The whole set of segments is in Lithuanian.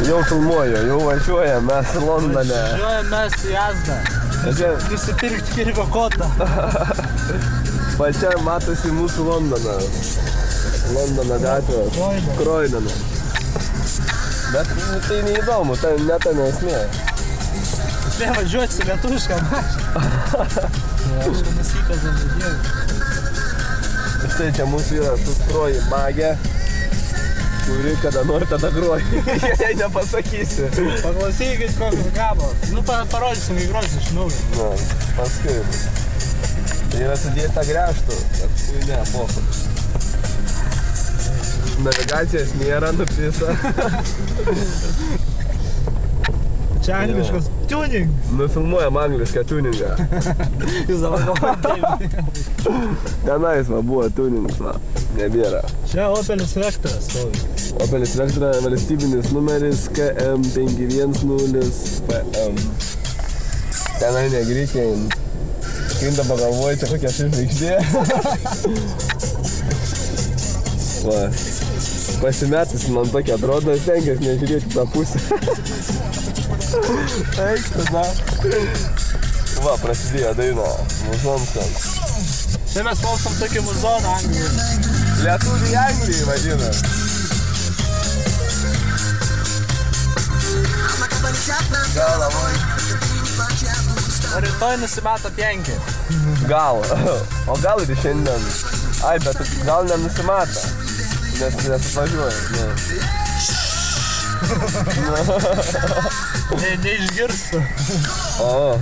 Jau filmuoju, jau važiuojam mes Londone. Važiuojam mes į Asdą. Nusipirkti kirvio kotą. Pačia matosi mūsų Londonas. Londono gatvės. Kroidonas. Bet tai neįdomu, tai ne ta nesmė. Esmė važiuoti su lietuvišką mašiną. Aišku, nusikazam vidėjų. Štai čia mūsų yra sustroji magė, kuri kada nori tada groji. Jei nepasakysi. Paklausykit kokius gabalas. Nu, parodysim į grožį iš naujo. Na, paskui. Tai yra sudėta gręžtų, paskui ne, pochų. Navigacijos nėra, nupisa. Čia angliškas tuning. Nufilmuojam anglišką tuningą. Jūs dabar galvojate. Tenais va buvo tuningas, va, nebėra. Čia Opelis Vectras stovi. Opelis Vectra valstybinis numeris KM510PM. Tenai negreikiai. Kinta pagalvoju, čia kokia žvaigždė. Va. Pasimetus man tokia atrodo, stengias nežiūrėti tą pusę. Eik tada. Va, prasidėjo daina. Muzonskas. Čia mes klausom tokį muzoną Anglijoje. Lietuviai Anglijai vadina. Galavoj. O rytoj nusimeta pjenkį. Gal. O gal ir šiandien. Ai, bet gal nenusimata. Nes atvažiuoja. Neišgirstu. O.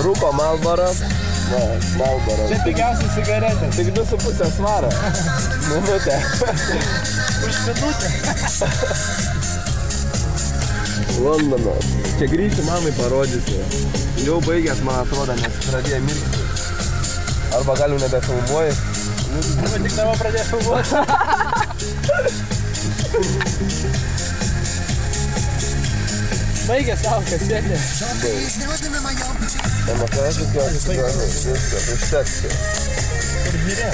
Rūko Marlboro. Va, Marlboro. Čia pigiausia cigaretė. Tik 2,5 svarą. Minutę. Už minutę. Londonas. Čia grįžti mamai parodysiu. Jau baigęs, man atrodo, nes pradėjo mirkti. Arba gal jau nebefilmuoji. Arba tik dabar pradėjo filmuoti. Baigė savo kasetę. Nemakai, aš viskas, užteks. Kur mirė?